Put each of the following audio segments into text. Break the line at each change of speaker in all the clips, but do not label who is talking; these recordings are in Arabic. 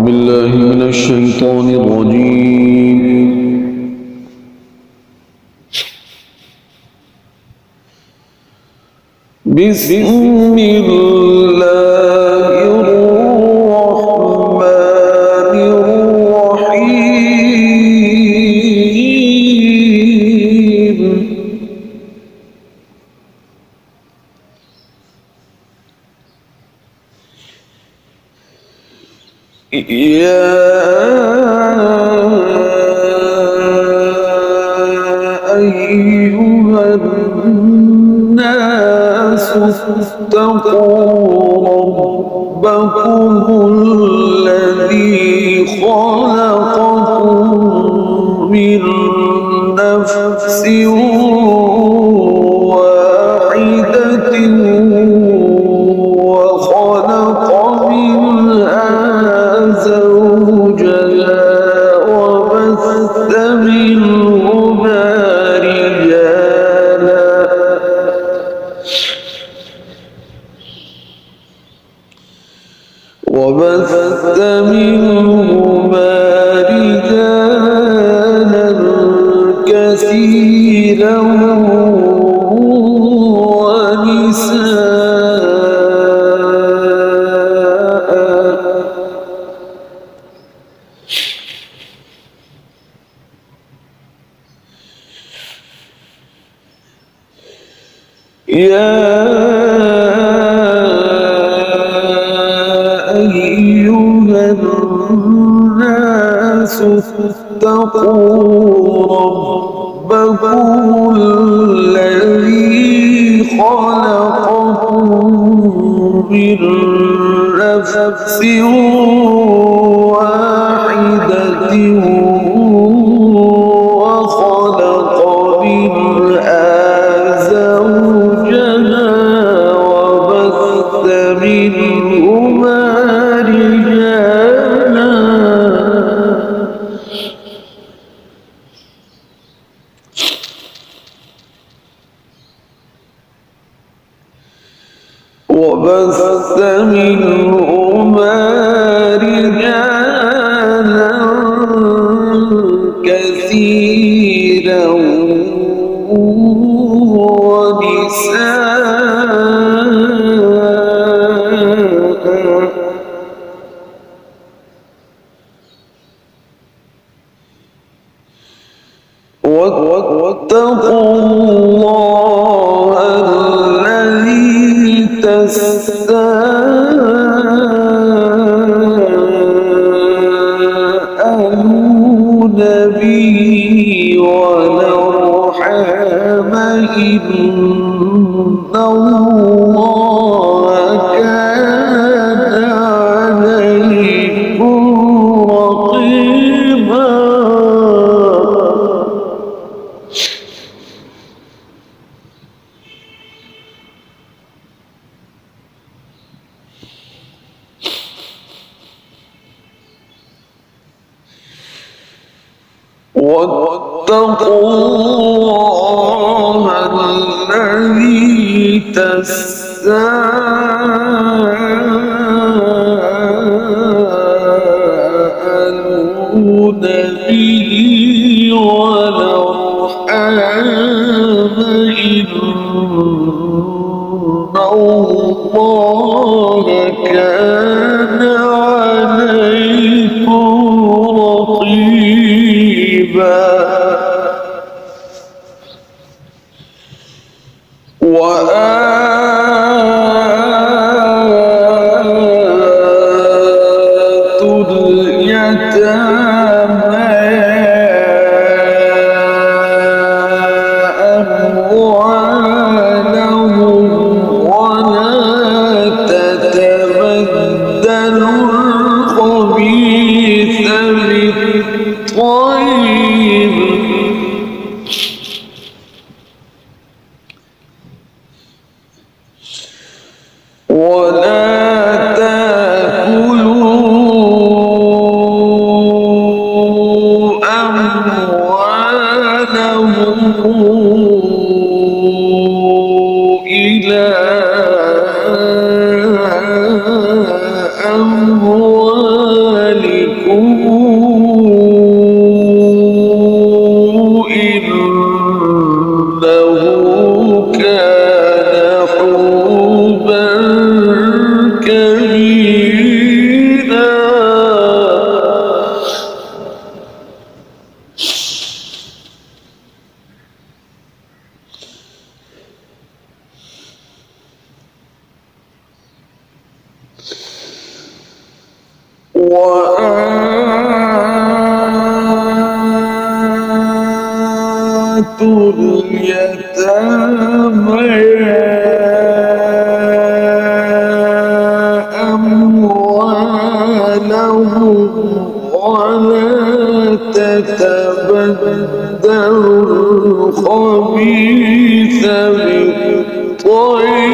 بالله من الشيطان الرجيم. بسم الله الرحمن الرحيم. يا أيها الناس اتقوا ربكم الذي خلقكم من نفس واحدة وخلق منها زوجها وبث منهما رجالا كثيرا ونساء. يا أيها الناس اتقوا ربكم الذي خلقكم من نفس واحدة وخلق منها زوجها وبث منهما رجالا كثيرا ونساء. واتقوا الله الذي تساءلون به والأرحام إن الله كان عليكم رقيبا. واتقوا الله الذي تساءلون به والأرحام إن الله كان عليكم رقيبا. وآتوا اليتامى أموالهم ولا تتبدلوا الخبيث بالطيب ولا تأكلوا أموالهم إلى أموالكم وآتوا اليتامى أموالهم ولا تتبدلوا الخبيث بالطيب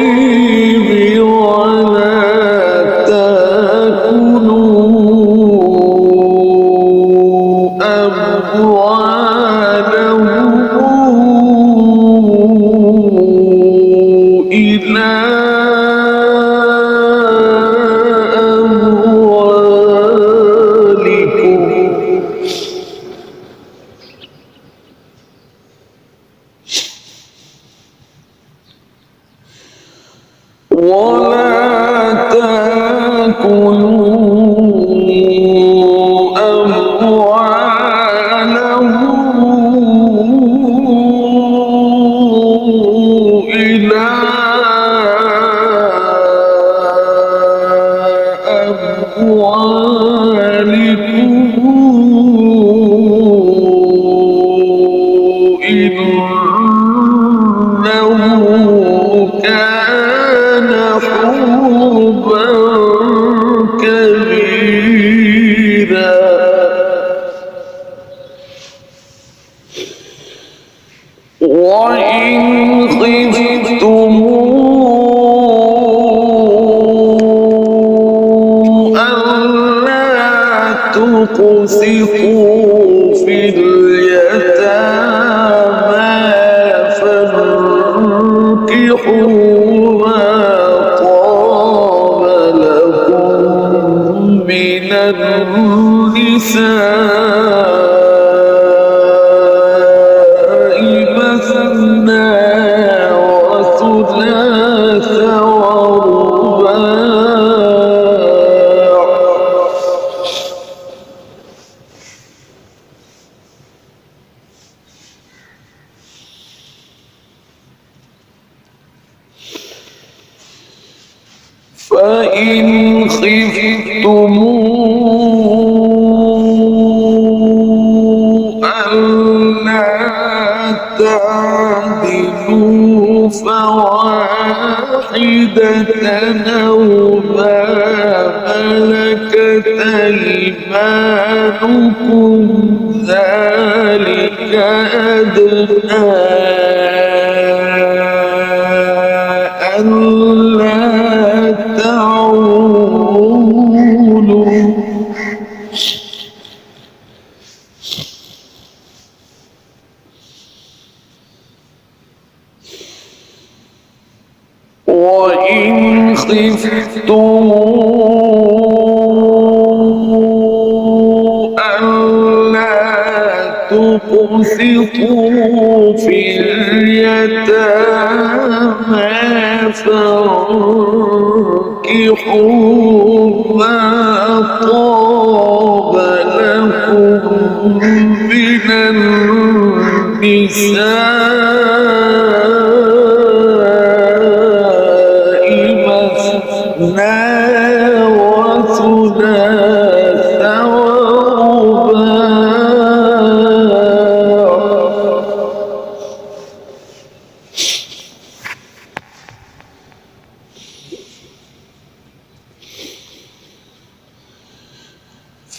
ولا تأكلوا أموالهم إلى ولا تأكلوا أموالهم إلى أموالكم إنه كان حوبا كبيرا وإن خفتم ألا تقسطوا في اليتامى فانكحوا ما طاب لكم من النساء مثنى وثلاث ورباع فإن خفتم ألا تعدلوا فواحدة أو ما ملكت أيمانكم ذلك أدنى ألا تعولوا وإن خفتم ألا تقسطوا في اليتامى فانكحوا ما طاب لكم من النساء مثنى وثلاث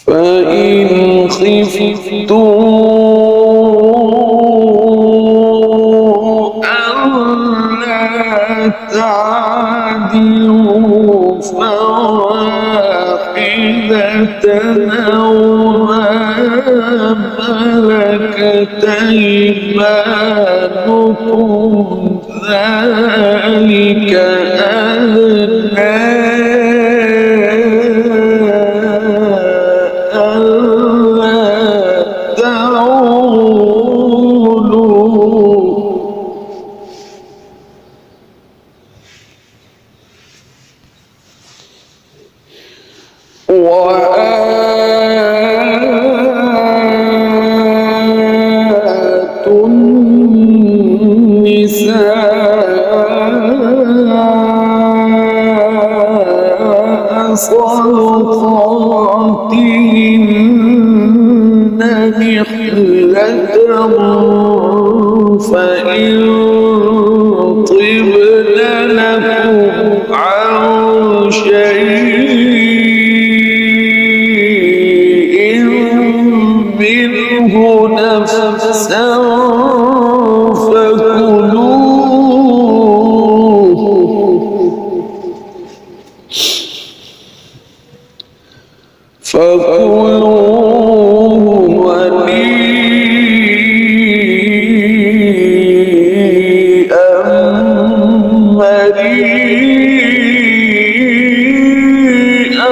فإن خفتم ألا تعدلوا فواحدة أو ما ملكت أيمانكم ذلك أدنى وآتوا النساء صدقاتهن نحلة فإن طبن لكم عن شيء منه نفسا فكلوه هنيئا مريئا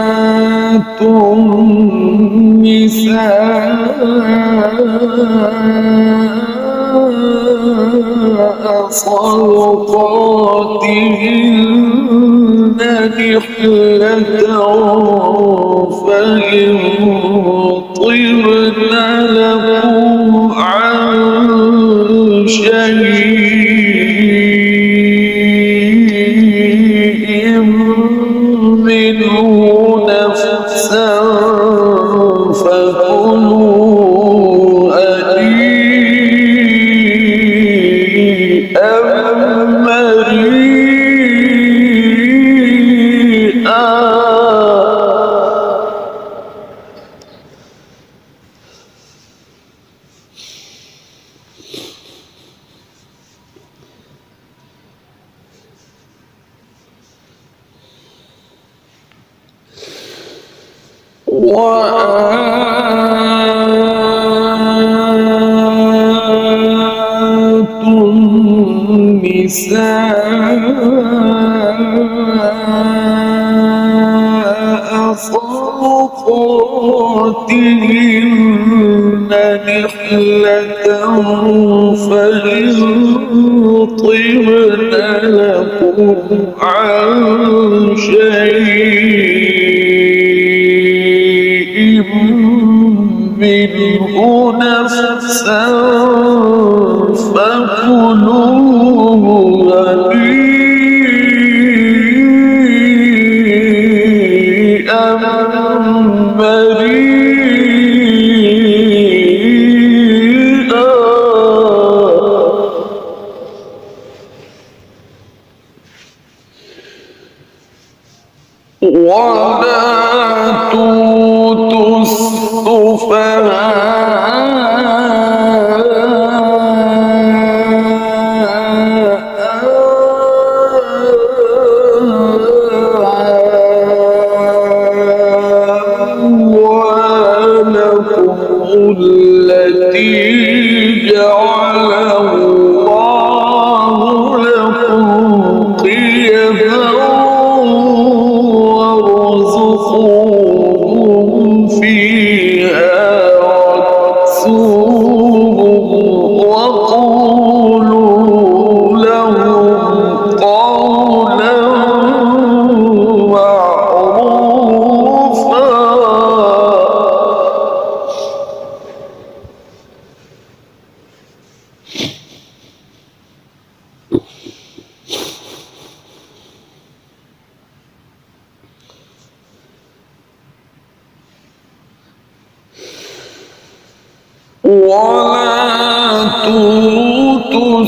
وآتوا النساء صدقاتهن نحلة فإن طبن لكم عن شيء منه نفسا فكلوا هنيئا مريئا وآتوا النساء صدقاتهن نحلة فإن طبن لكم عن شيء منه نفسا فكلوه هنيئا مريئا ولا تؤتوا أموالكم التي جعل الله لكم قيما وارزقوهم فيها واكسوهم وقولوا لهم قولا معروفا ولا تؤتوا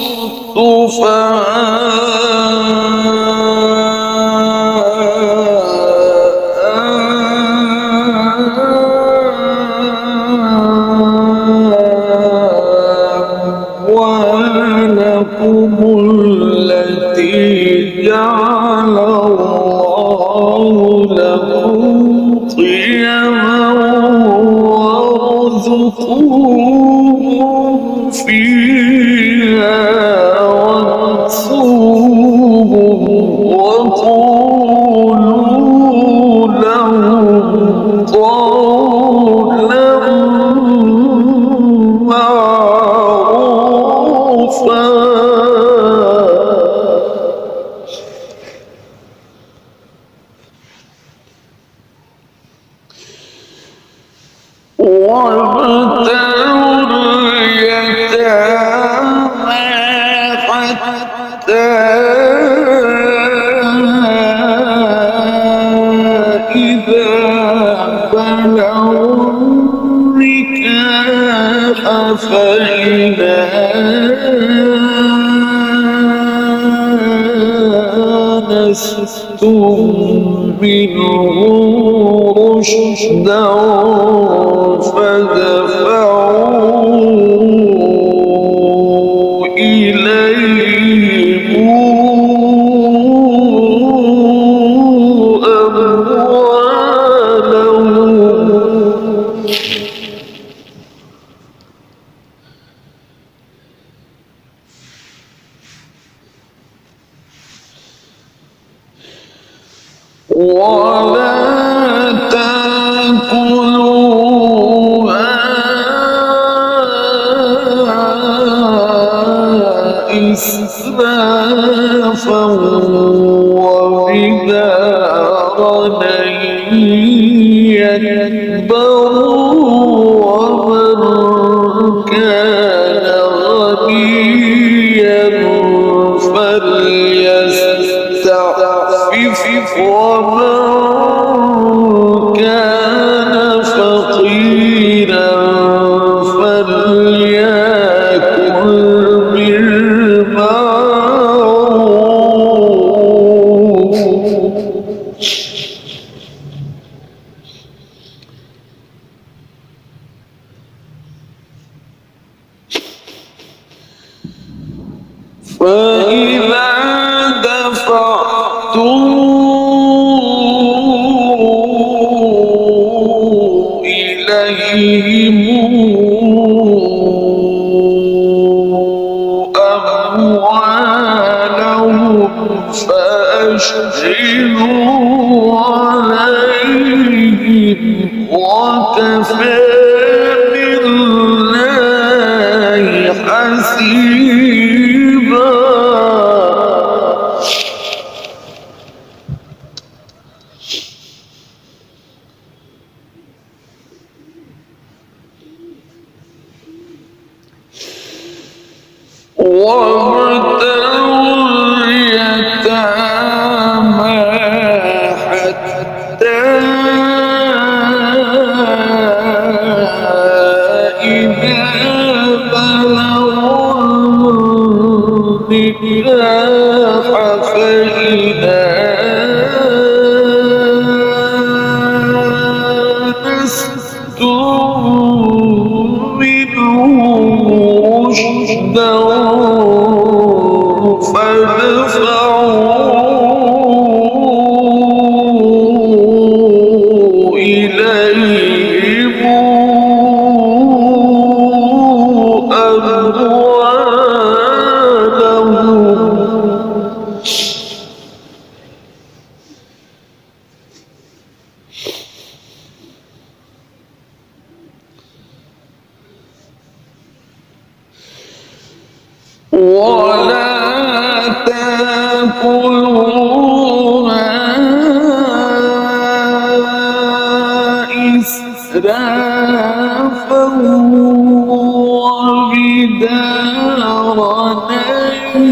أموالكم التي جعل الله لكم قيما وارزقوهم فيها واكسوهم وقولوا لهم قولا معروفا آنستم منه رشدا فادفعوا إليهم أموالهم ولا تأكلوها إسرافا وبدارا أن يكبروا ومن كان غنيا فليستعفف ومن كان فقيرا فليأكل بالمعروف فإذا دفعتم إليهم أموالهم فأشهدوا عليهم وكفى بالله حسيبا وابتلوا اليتامى حتى إذا بلغوا النكاح فإذا آنستم منهم رشدا فادفعوا إليهم أموالهم ولا تأكلوها إسرافا وبدارا أن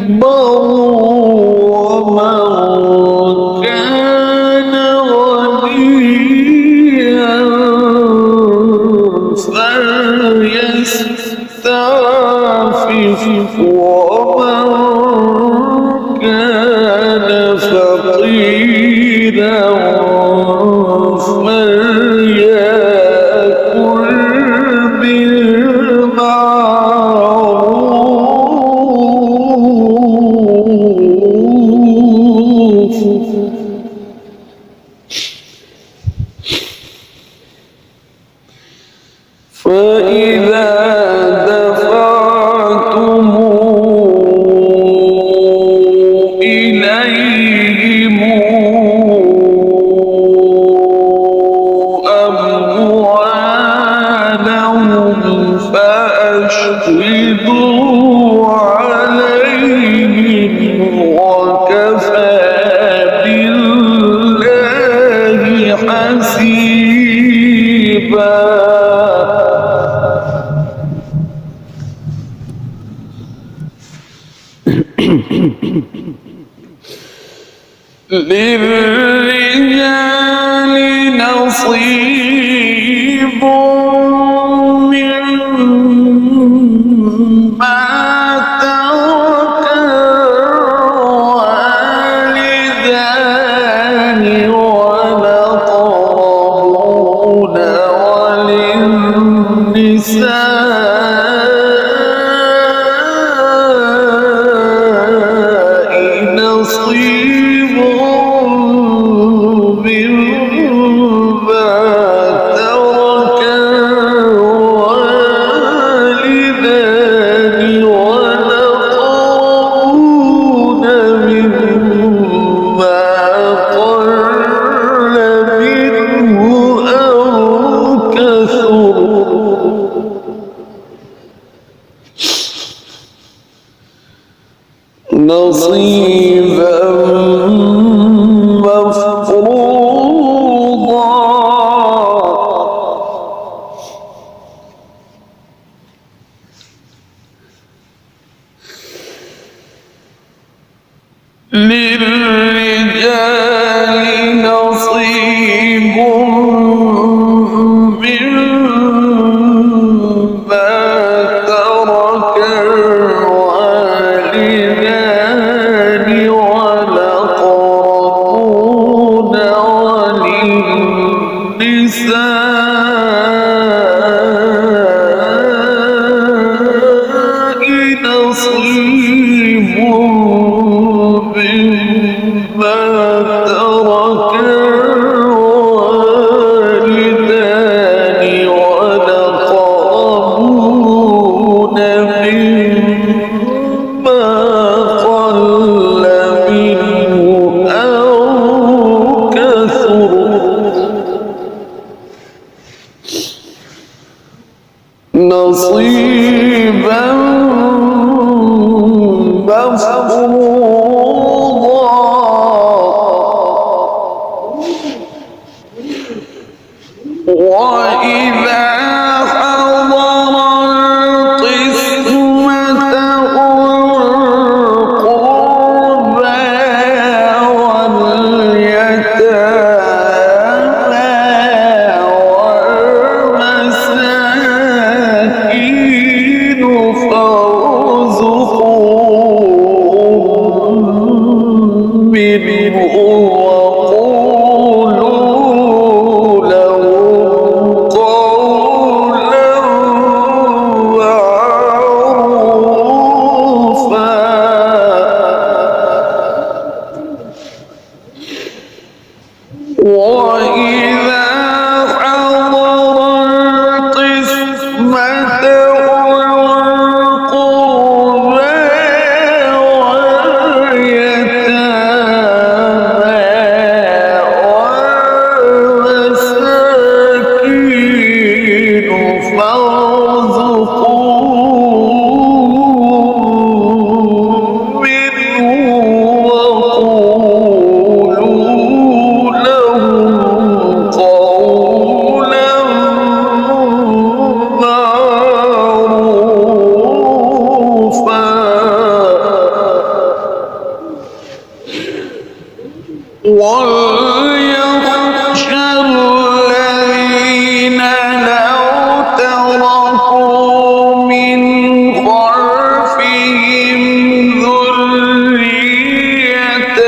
يكبروا ومن كان غنيا فليستعفف ومن كان فقيرا فليأكل بالمعروف فإذا دفعتم إليهم للرجال نصيب مما ترك الوالدان والأقربون وللنساء نصيب مما ترك الوالدان والأقربون مما قل منه أو كثر نصيبا مفروضا للرجال نصيب مما ترك الوالدان والأقربون وللنساء نصيب مما ترك الوالدان والأقربون مما قل منه أو كثر نصيبا مفروضا وإذا حضر القسمة القربى واليتامى والمساكين فارزقوهم منه وقولوا لهم قولا معروفا وإذا حضر القسمة القربى واليتامى والمساكين فارزقوهم منه وقولوا لهم قولا معروفا وليخشى الذين لو تركوا من خلفهم ذرية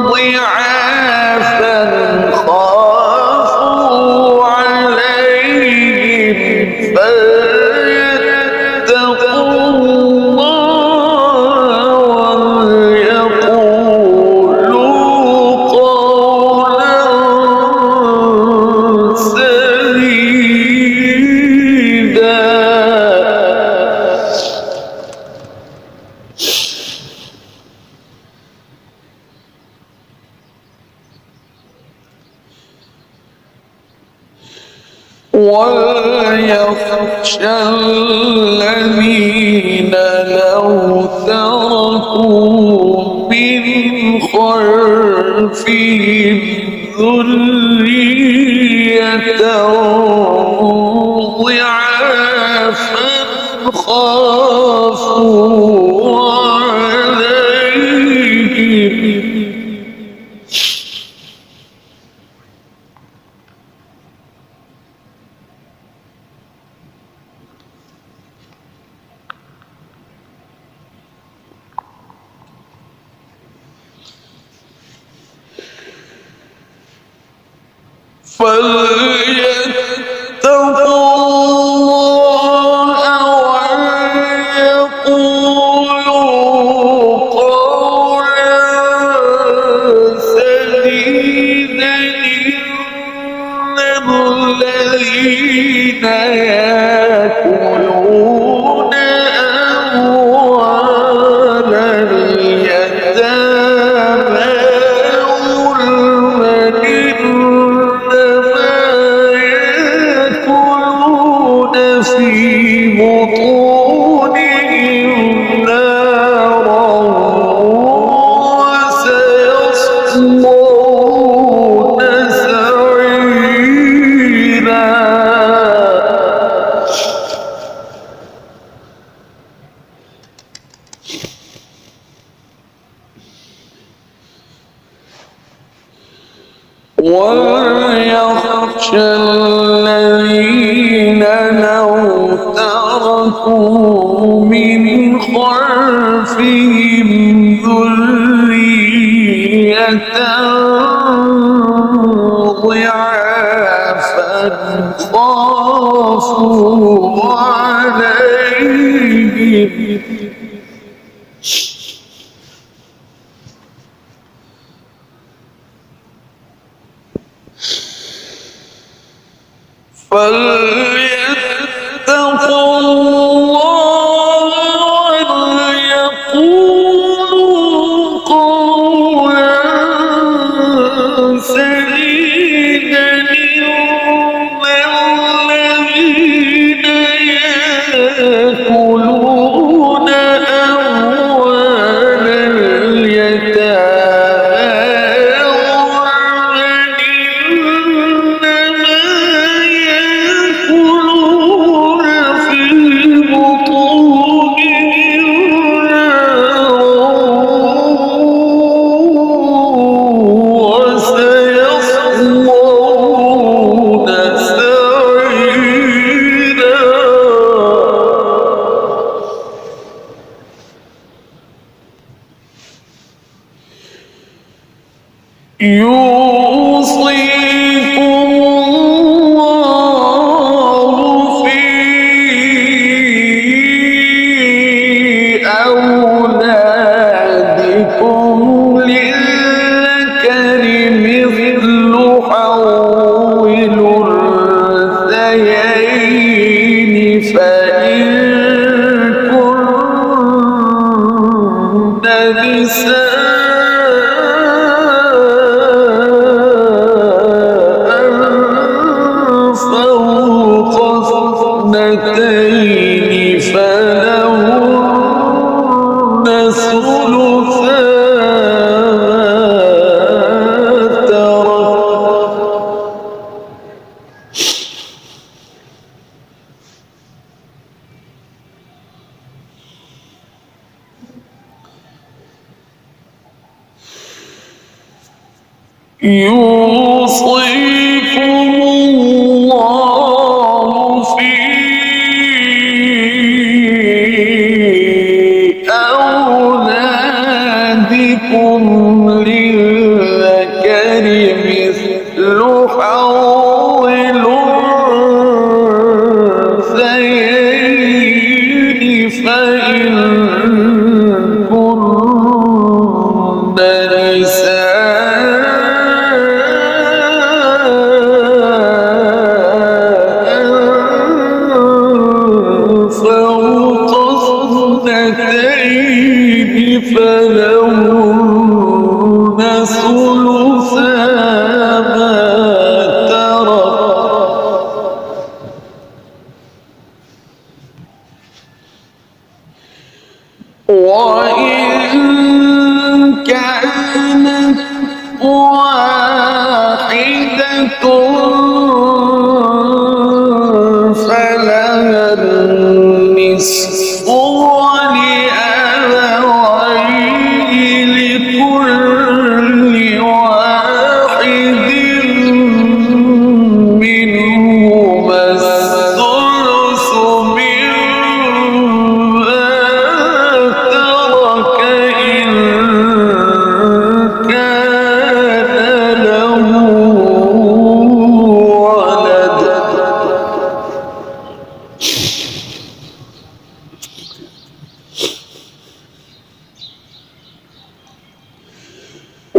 ضعافا خافوا عليهم فليتقوا الله وليقولوا قولا سديدا وليخشى الذين لو تركوا من خلفهم ذرية ضعافا خافوا عليهم فليتقوا الله وليقولوا قولا سديدا إن الذين يأكلون أموال اليتامى ظلما في بطونهم نارا وسيصلون سعيرا وليخشى الذين لو تركوا من خلفهم ذرية ضعافا خافوا عليهم فليتقوا الله وليقولوا قولا سديدا إن الذين يأكلون أموال يوصيكم الله في أولادكم للذكر مثل حول الأنثيين فإن كن نساء فلهن ثلثا ترك يوصيكم الله في أولادكم للذكر مثل حول الأنثيين فإن كن فوق اثنتين فلهن ثلثا ما ترك وإن كان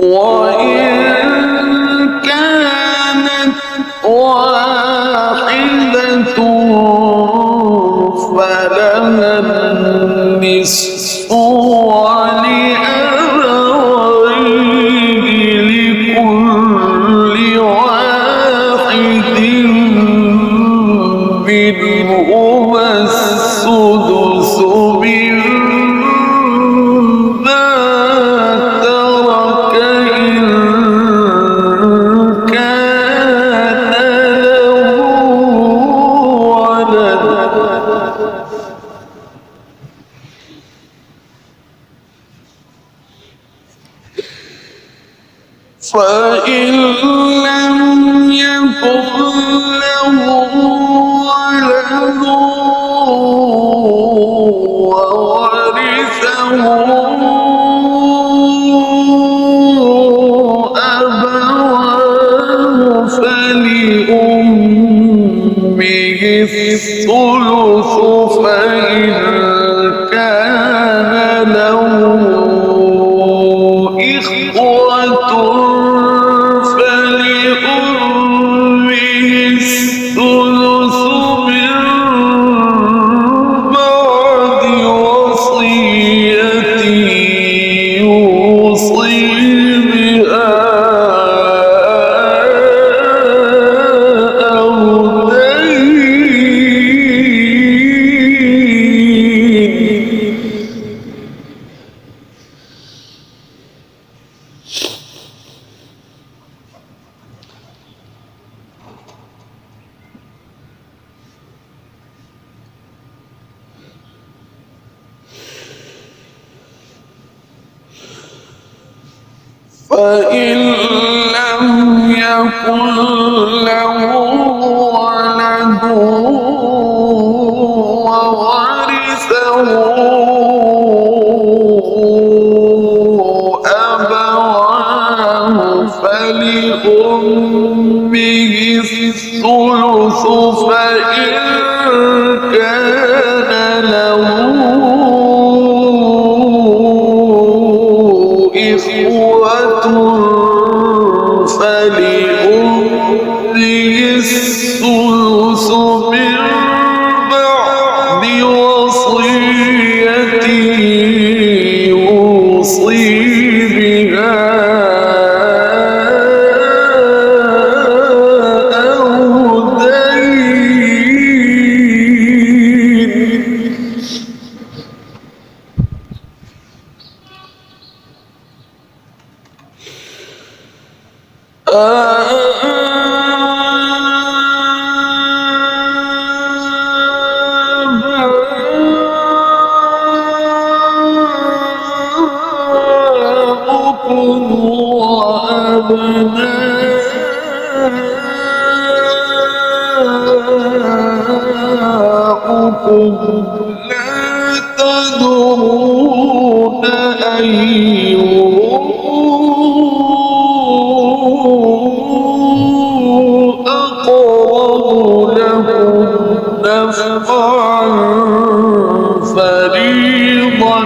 وإن كانت واحدة فلها النصف ولأبويه لكل واحد منهما السدس مما ترك إن كان له ولد فإن لم يكن له ولد وورثه أبواه فلأمه الثلث فإن كان له إخوة فلأمه الثلث من بعد وصية يوصي بها أو دين. فإن لم يكن له ولد وورثه أبواه فلأمه الثلث فإن كان له إخوة فلأمه الثلث من بعد وصية يوصي بها أو دين. آباؤكم وأبناؤكم لا تدرون أيهم أقرب لكم نفعا فريضة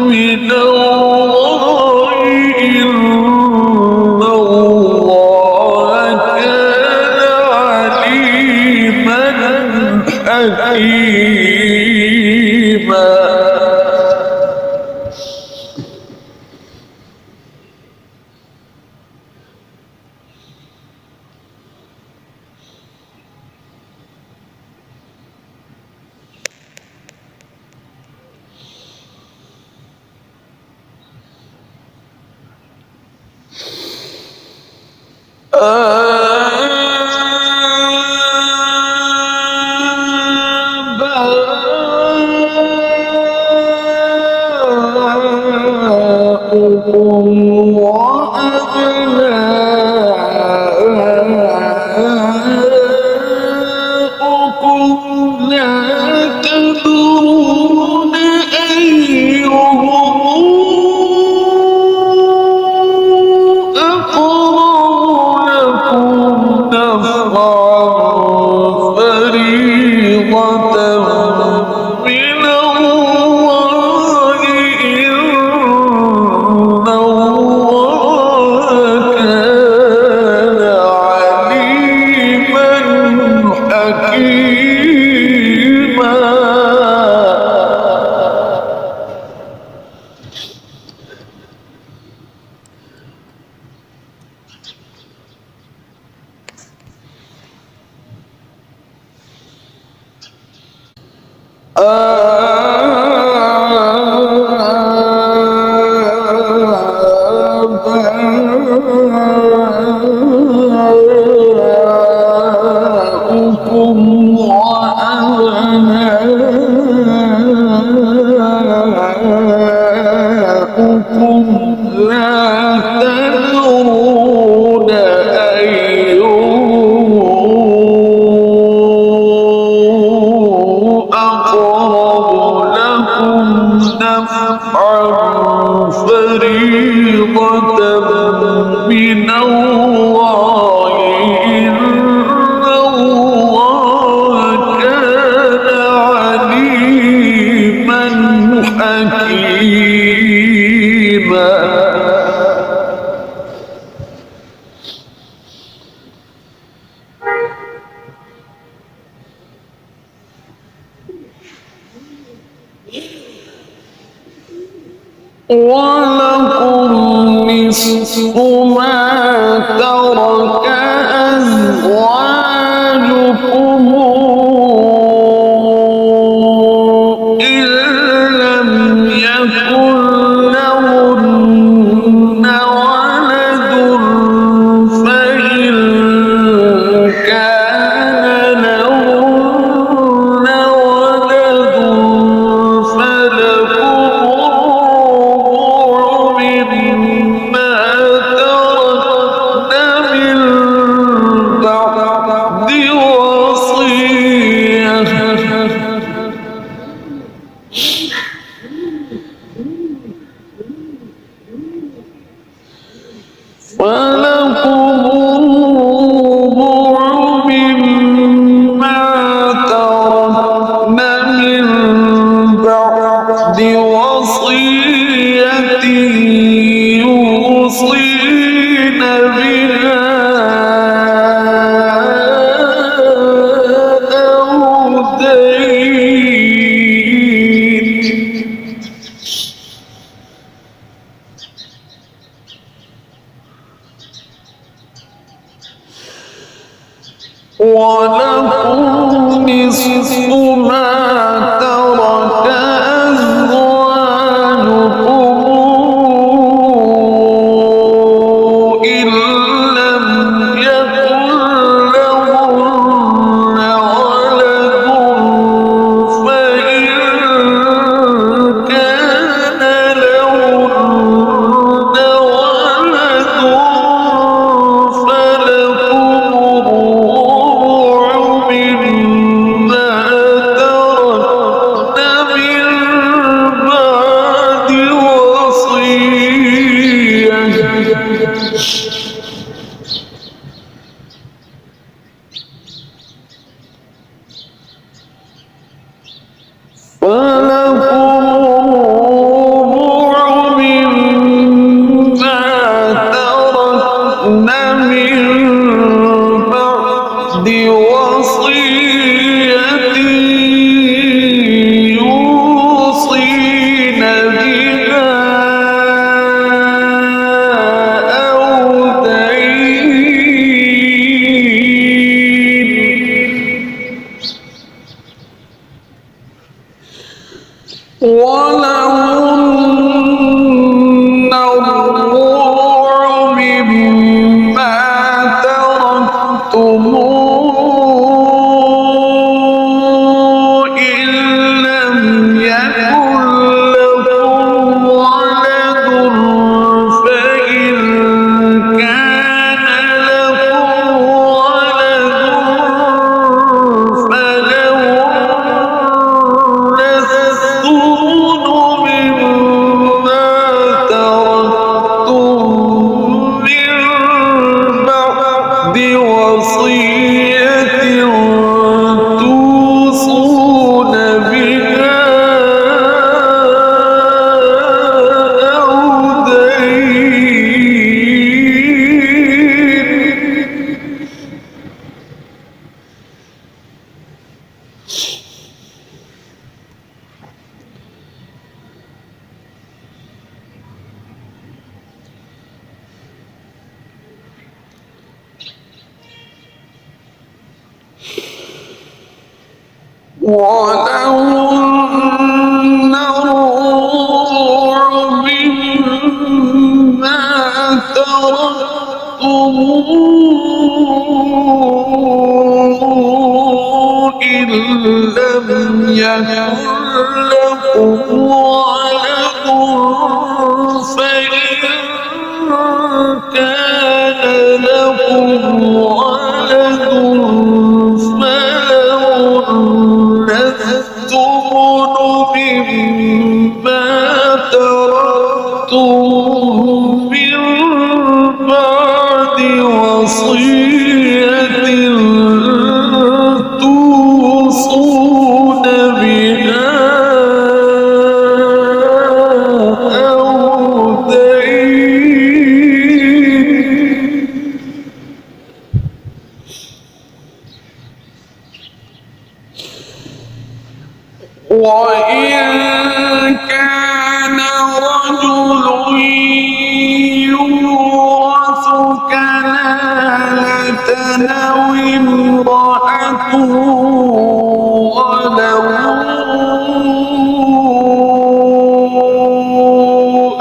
من الله إن الله كان عليما حكيما. ولكم نصف ما ترك أزواجكم إن لم يكن لهن ولد فإن كان لهن ولد فلكم ولكم نصف ما ترك أزواجكم إن لم يكن لهن ولد فإن كان لهن ولد ولهن الربع مما تركتم إن لم يكن لكم ولد فإن كان لكم ولد فلهن الثمن مما تركتم من بعد وصية توصون بها أو دين. ولهن تركتم إن لم يكن لكم ولد فإن كان لكم ولد فلهن الثمن مما تركتم من بعد وصية توصون بها أو دين وإن كان رجل يورث كلالة أو امرأة وله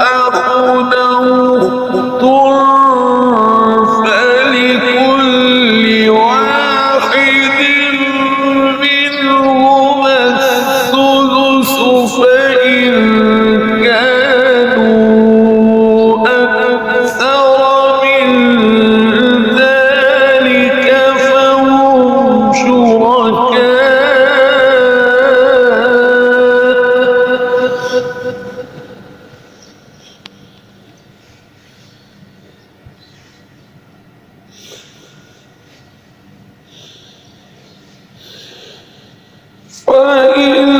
أخ أو أخت فلكل واحد منهما الثلث فإن كانوا أكثر من ذلك فهم شركاء فإن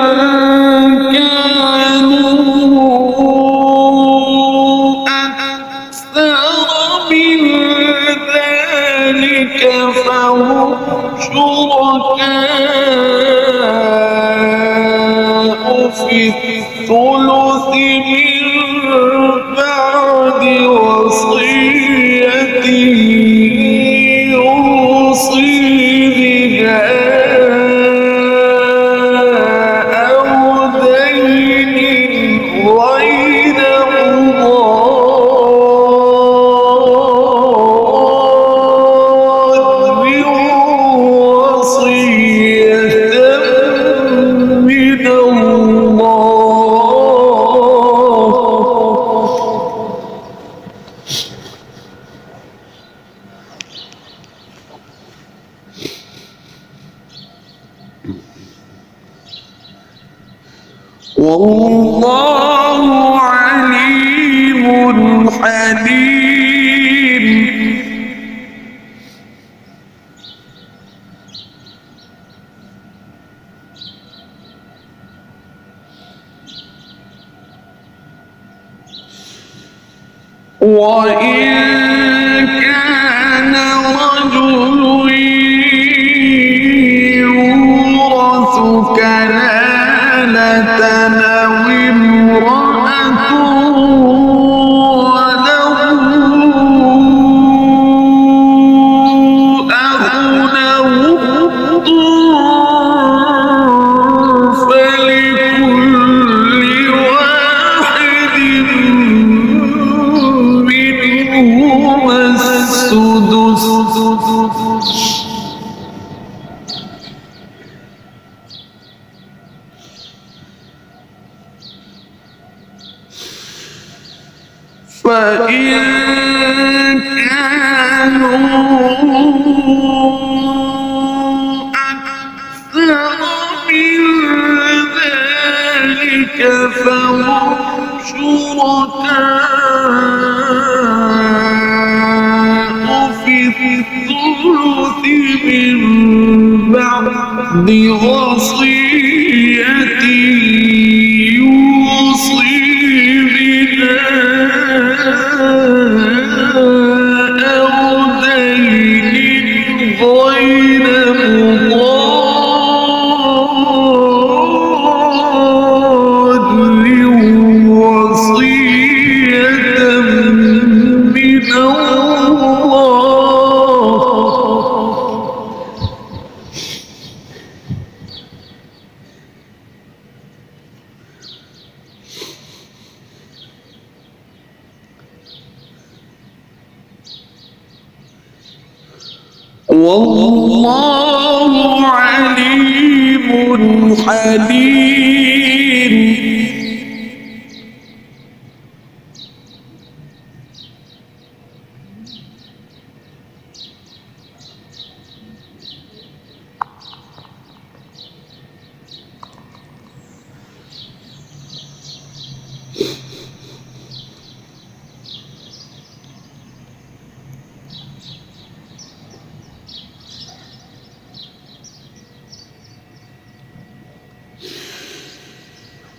كانوا أكثر من ذلك فهم شركاء في الثلث من بعد وصية يوصي بها أو دين غير مضار وصية من الله والله عليم حليم وإن كان رجل يورث كلالة أو امرأة وله أخ أو أخت فلكل واحد منهما السدس فإن كانوا أكثر من ذلك فهم شركاء في الثلث من بعد وصية يوصي بها أو دين غير مضار وصية من الله والله عليم حليم.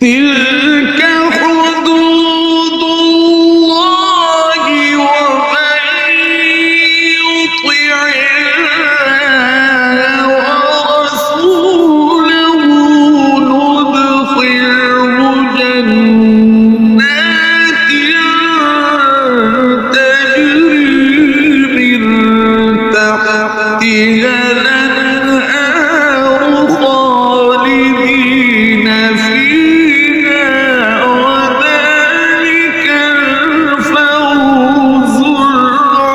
تلك حدود الله ومن يطع الله ورسوله ندخله جنات تجري من تحتها الأنهار خالدين فيها وذلك الفوز العظيم.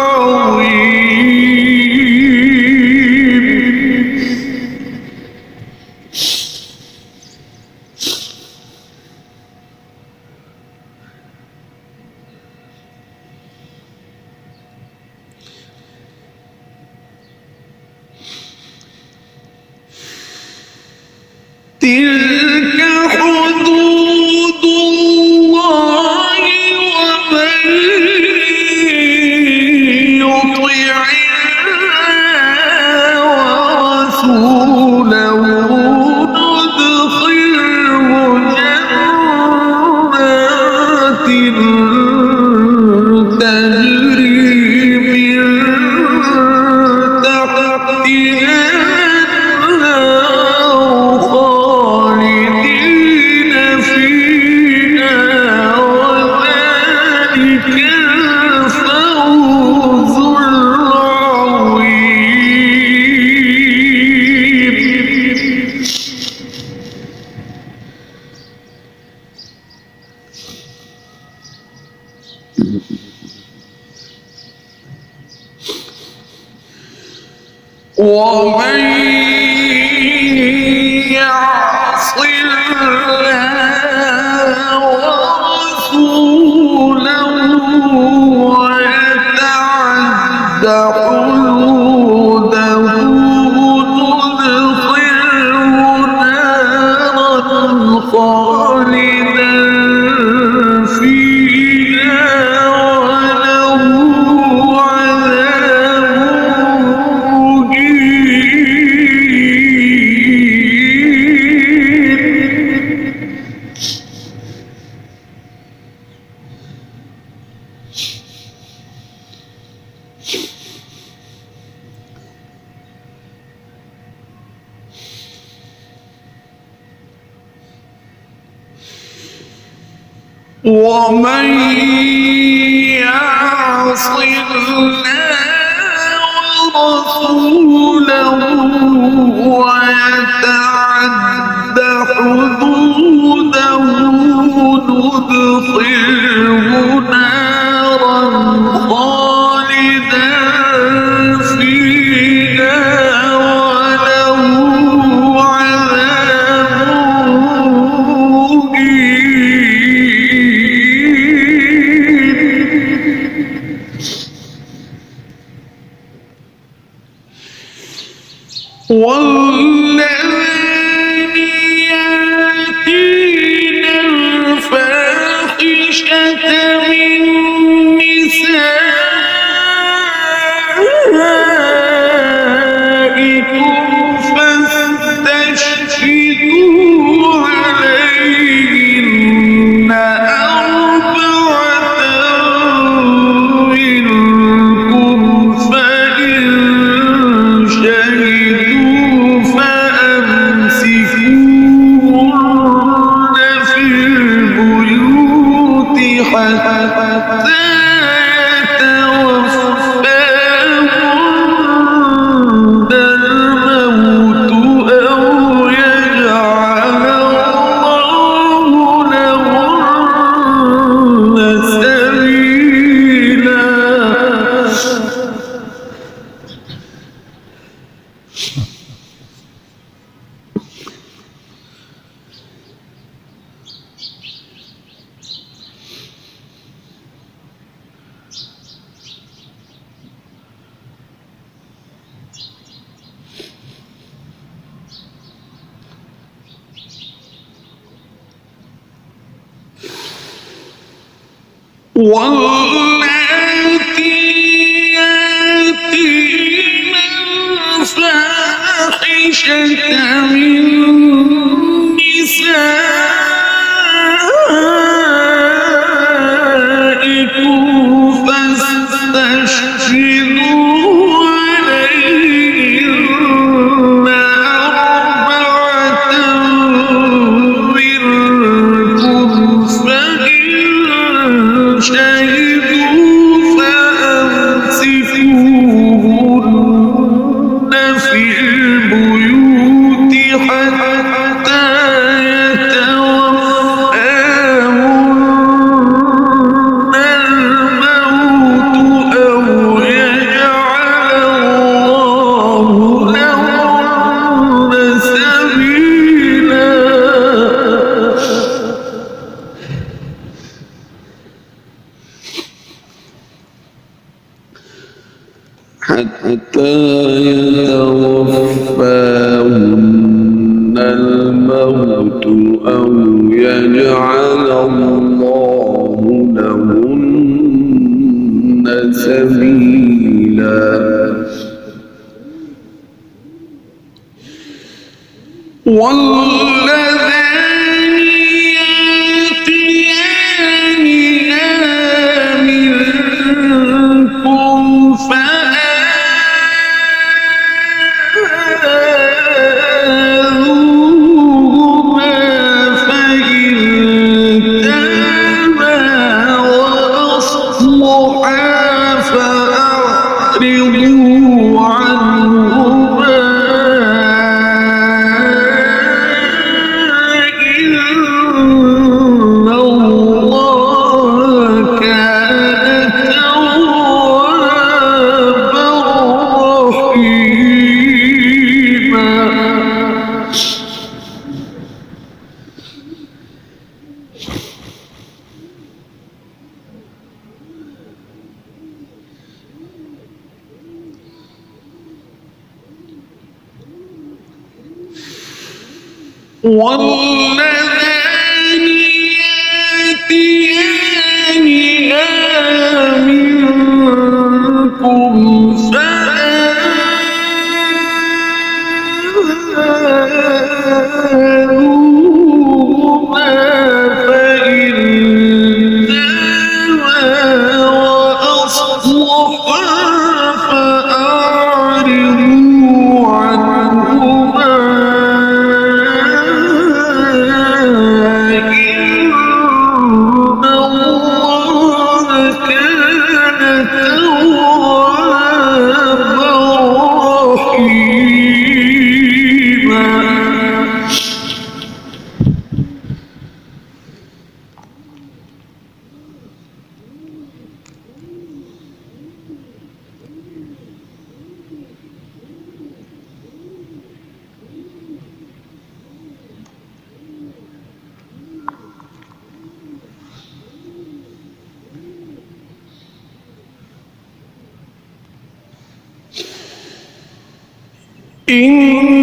تلك حدود الله ومن يطع الله ورسوله ندخله جنات تجري من تحتها خالدين فيها وذلك الفوز العظيم. ومن يعص الله ورسوله ويتعد حدوده ندخله نارا خالدا فيها وله عذاب ومن يعص الله ورسوله ويتعد حدوده ندخله نارا خالدا فيها وله عذاب والذين يأتين الفاحشة من نسائكم فاستشهدوا عليهن أربعة منكم فإن شهدوا واللاتي يأتين الفاحشة من نسائكم فاستشهدوا عليهن أربعة منكم فإن شهدوا فأمسكوهن في البيوت حتى يتوفاهن الموت أو يجعل الله لهن سبيلا. حتى يتوفاهن الموت أو يجعل الله لهن سبيلا. واللذان يأتيانها منكم فآذوهما فإن تابا وأصلحا فأعرضوا عنهما إن الله كان توابا رحيما. واللذان يأتيانها منكم فآذوهما فإن تابا وأصلحا فأعرضوا عنهما إن الله كان توابا رحيما.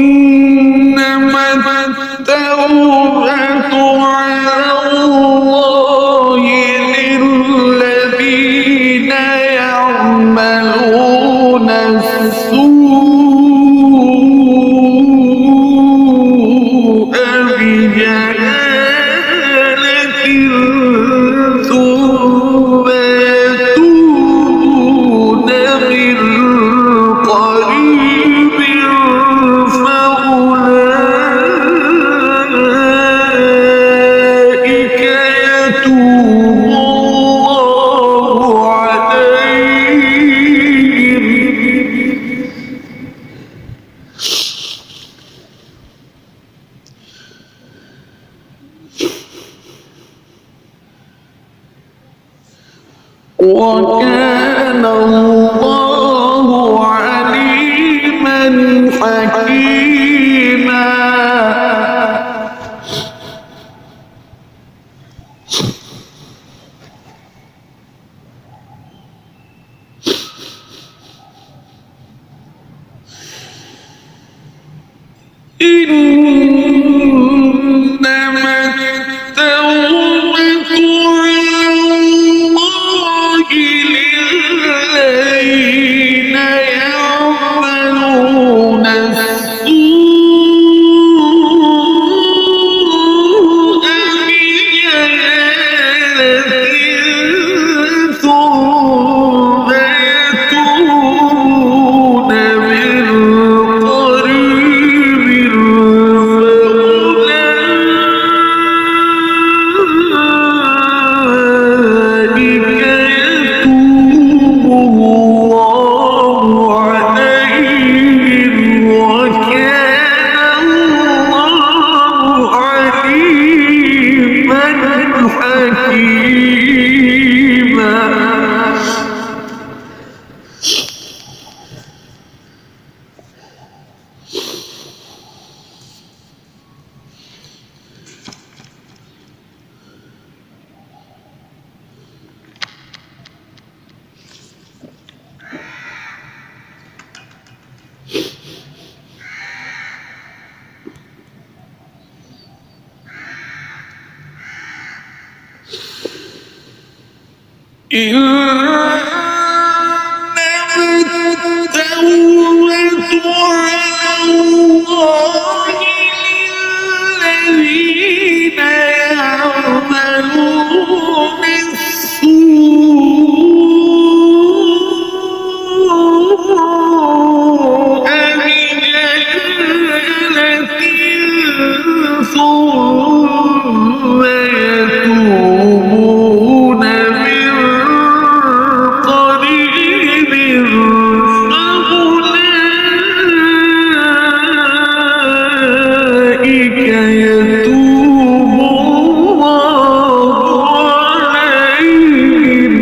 إنما التوبة على الله للذين يعملون السوء بجهالة ثم يتوبون من قريب فأولئك يتوب الله عليهم. وكان الله عليما حكيما. إنما التوبة على الله إنما التوبة على الله للذين يعملون السوء بجهالة ثم يتوبون من قريب فأولئك يتوب الله عليهم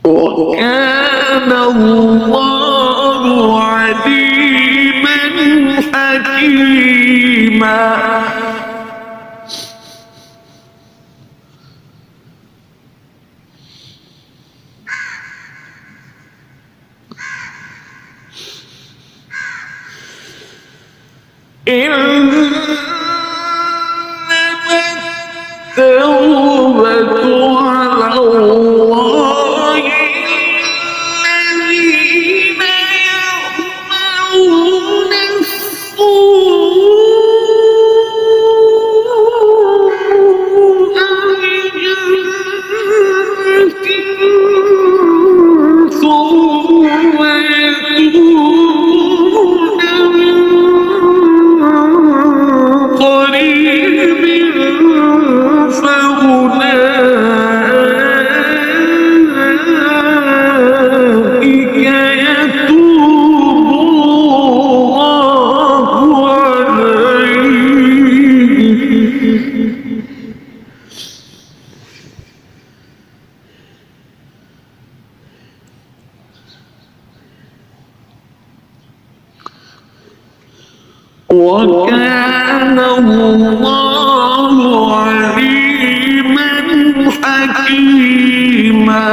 وكان الله عليما حكيما إنما التوبة على الله الذين يعملون السوء بجهالة ثم يتوبون من قريب فأولئك يتوب الله عليهم وكان الله عليما حكيما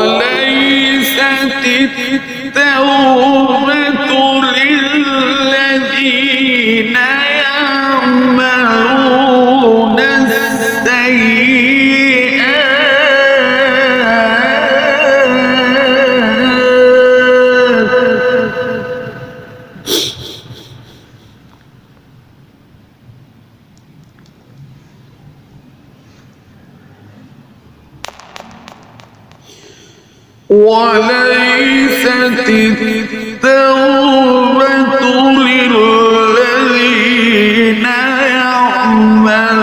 وليست التوبة للذين يعملون وليست التوبة للذين يعملون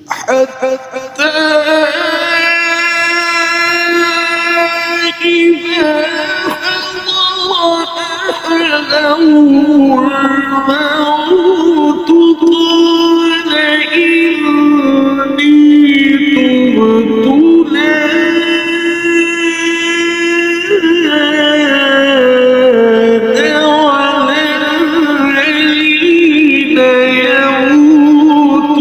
حتى إذا حضر أحدهم الموت قال إني تبت الآن ولا الذين يموتون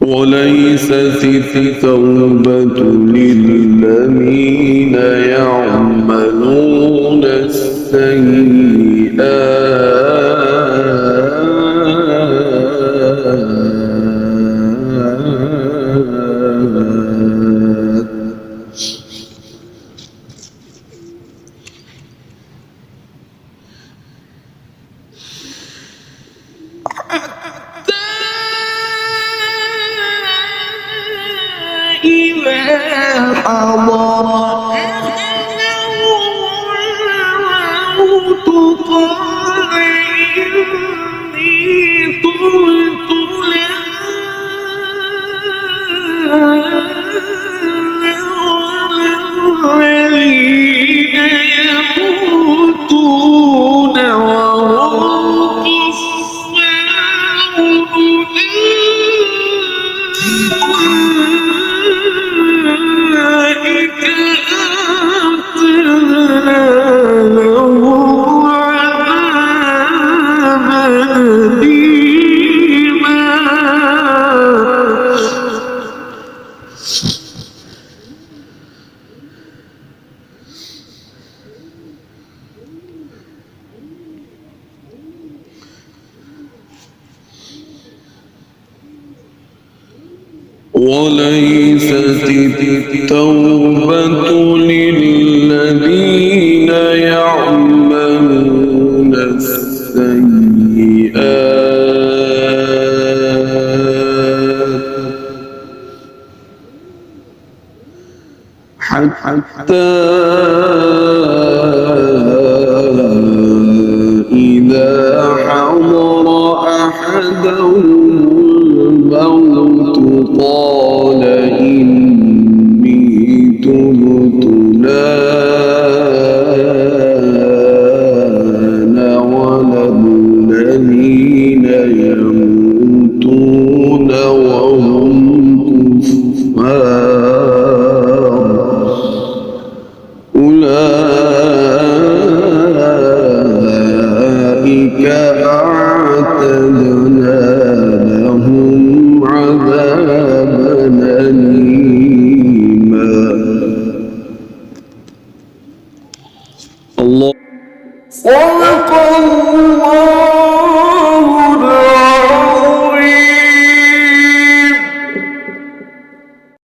وليست التوبة للذين يعملون السيئات وليست التوبة للذين يعملون السيئات حتى إذا حضر أحدهم الموت قال إني تبت الآن ولا الذين يموتون وهم كفار أولئك أعتدنا